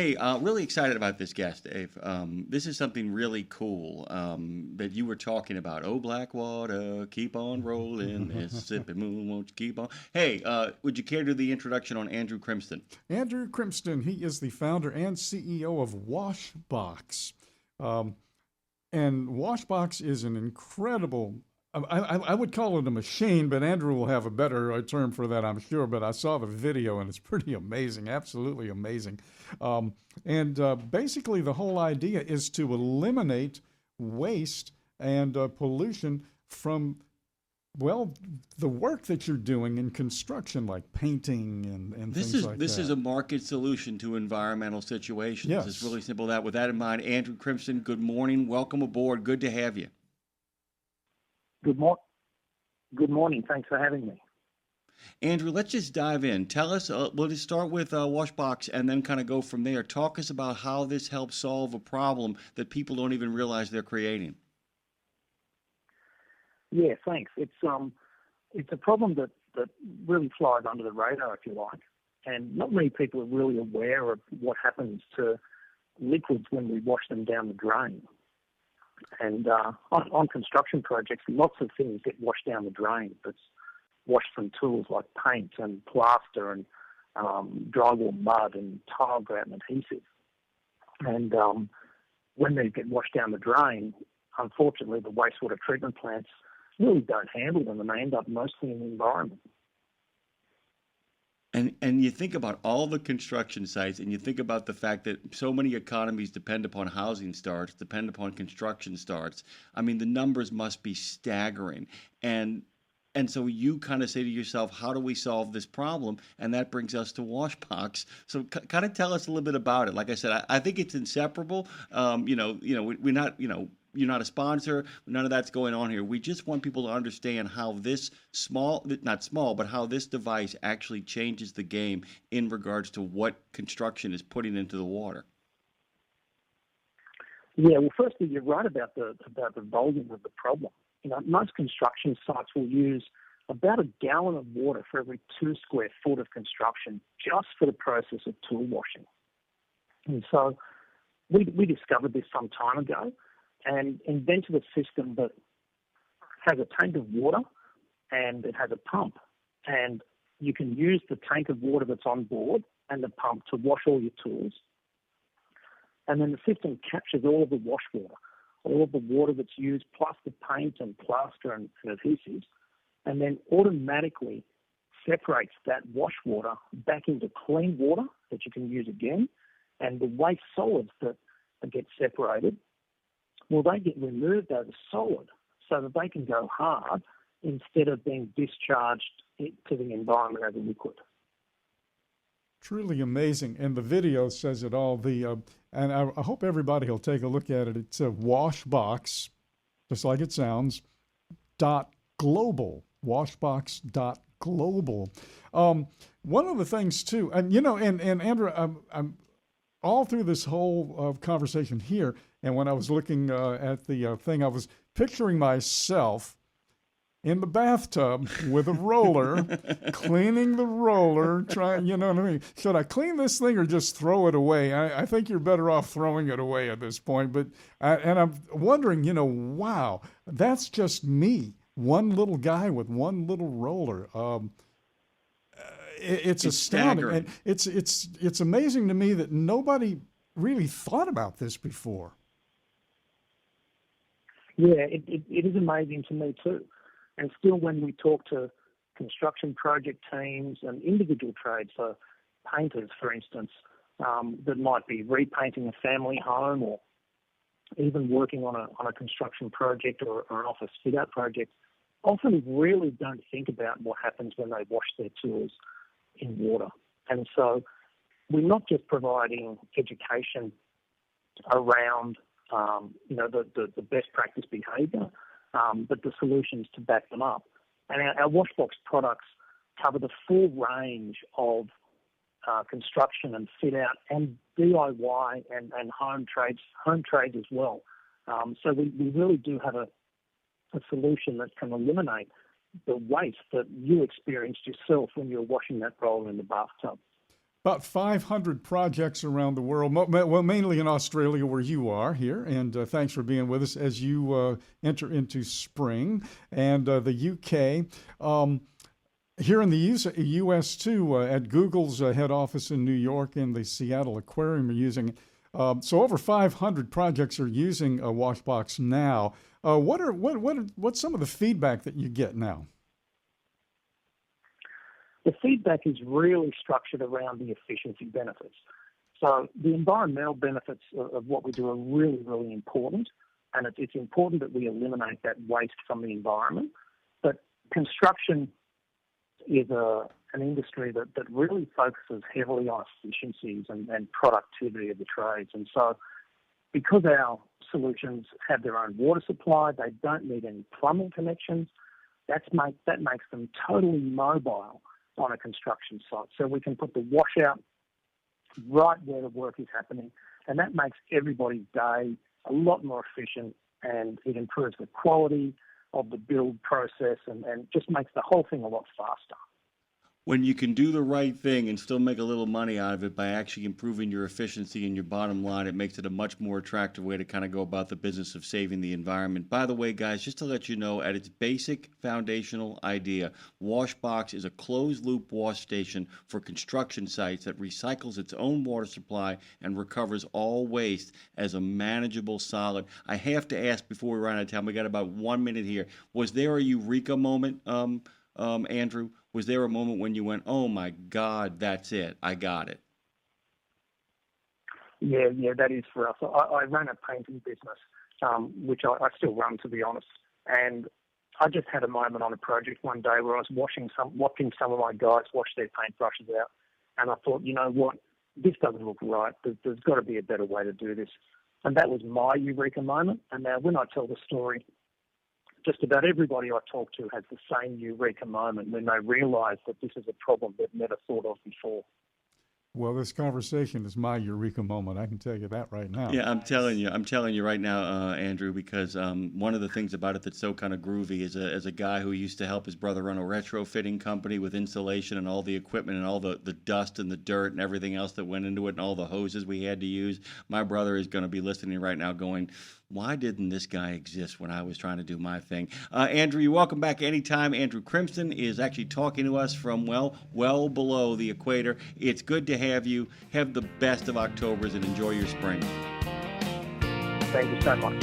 Hey, really excited about this guest, Dave. This is something really cool that you were talking about. Oh, Blackwater, keep on rolling, Mississippi moon, won't you keep on? Hey, would you care to do the introduction on Andrew Crimston? Andrew Crimston, he is the founder and CEO of Washbox. Um, and Washbox is an incredible, I would call it a machine, but Andrew will have a better term for that, I'm sure. But I saw the video and it's pretty amazing, absolutely amazing. And basically, the whole idea is to eliminate waste and pollution from well, the work that you're doing in construction, like painting and This things is like this is that. a market solution to environmental situations. It's Yes. really simple. That with that in mind, Andrew Crimston, good morning. Welcome aboard. Good to have you. Good mor- Good morning. Thanks for having me. Andrew, let's just dive in. Tell us, we'll just start with Washbox and then kind of go from there. Talk us about how this helps solve a problem that people don't even realize they're creating. Yeah, thanks. It's a problem that really flies under the radar, if you like, and not many people are really aware of what happens to liquids when we wash them down the drain. And on construction projects, lots of things get washed down the drain. It's washed from tools like paint and plaster and drywall mud and tile grout and adhesive. And when they get washed down the drain, unfortunately, the wastewater treatment plants really don't handle them, and they end up mostly in the environment. And you think about all the construction sites, and you think about the fact that so many economies depend upon housing starts, depend upon construction starts. I mean, the numbers must be staggering. And and so you kind of say to yourself, how do we solve this problem? And that brings us to Washbox. So kind of tell us a little bit about it. Like I said, I think it's inseparable. We're not, you're not a sponsor. None of that's going on here. We just want people to understand how this small, not small, but how this device actually changes the game in regards to what construction is putting into the water. Yeah, well, firstly, you're right about the volume of the problem. Most construction sites will use about a gallon of water for every 2 square foot of construction just for the process of tool washing. And so we discovered this some time ago and invented a system that has a tank of water and it has a pump. And you can use the tank of water that's on board and the pump to wash all your tools. And then the system captures all of the wash water, all of the water that's used, plus the paint and plaster and adhesives, and then automatically separates that wash water back into clean water that you can use again. And the waste solids that get separated, well, they get removed as a solid so that they can go hard instead of being discharged to the environment as a liquid. Truly amazing, and the video says it all. And I hope everybody will take a look at it. It's a Washbox, just like it sounds. .global, Washbox.global. One of the things too, and Andrew, I'm all through this whole conversation here, and when I was looking at the thing, I was picturing myself in the bathtub with a roller, cleaning the roller, trying, you know what I mean? Should I clean this thing or just throw it away? I think you're better off throwing it away at this point. But and I'm wondering, wow, that's just me, one little guy with one little roller. It's astounding, staggering. and it's amazing to me that nobody really thought about this before. Yeah, it is amazing to me too. And still, when we talk to construction project teams and individual trades, so painters, for instance, that might be repainting a family home or even working on a construction project or an office fit-out project, often really don't think about what happens when they wash their tools in water. And so we're not just providing education around the best practice behaviour, but the solutions to back them up. And our Washbox products cover the full range of construction and fit out and DIY and home trades as well. So we really do have a solution that can eliminate the waste that you experienced yourself when you were washing that roller in the bathtub. About 500 projects around the world, well, mainly in Australia where you are here. And thanks for being with us as you enter into spring. And the UK. Here in the U.S. too, at Google's head office in New York and the Seattle Aquarium are using it. So over 500 projects are using a Washbox now. What's some of the feedback that you get now? The feedback is really structured around the efficiency benefits. So the environmental benefits of what we do are really, really important, and it's important that we eliminate that waste from the environment. But construction is an industry that really focuses heavily on efficiencies and productivity of the trades. And so because our solutions have their own water supply, they don't need any plumbing connections, that makes them totally mobile on a construction site. So we can put the washout right where the work is happening, and that makes everybody's day a lot more efficient, and it improves the quality of the build process and just makes the whole thing a lot faster. When you can do the right thing and still make a little money out of it by actually improving your efficiency and your bottom line, it makes it a much more attractive way to kind of go about the business of saving the environment. By the way, guys, just to let you know, at its basic foundational idea, Washbox is a closed-loop wash station for construction sites that recycles its own water supply and recovers all waste as a manageable solid. I have to ask before we run out of time, we got about 1 minute here. Was there a eureka moment, Andrew? Was there a moment when you went, oh my God, that's it, I got it? Yeah, that is for us. I ran a painting business, which I still run, to be honest. And I just had a moment on a project one day where I was watching some of my guys wash their paintbrushes out. And I thought, you know what, this doesn't look right. There's got to be a better way to do this. And that was my eureka moment. And now when I tell the story, just about everybody I talk to has the same eureka moment when they realise that this is a problem they've never thought of before. Well, this conversation is my eureka moment. I can tell you that right now. Yeah, I'm telling you right now, Andrew, because one of the things about it that's so kind of groovy is as a guy who used to help his brother run a retrofitting company with installation and all the equipment and all the dust and the dirt and everything else that went into it and all the hoses we had to use. My brother is going to be listening right now going, why didn't this guy exist when I was trying to do my thing? Andrew, you're welcome back anytime. Andrew Crimston is actually talking to us from, well below the equator. It's good to have you. Have the best of Octobers and enjoy your spring. Thank you so much.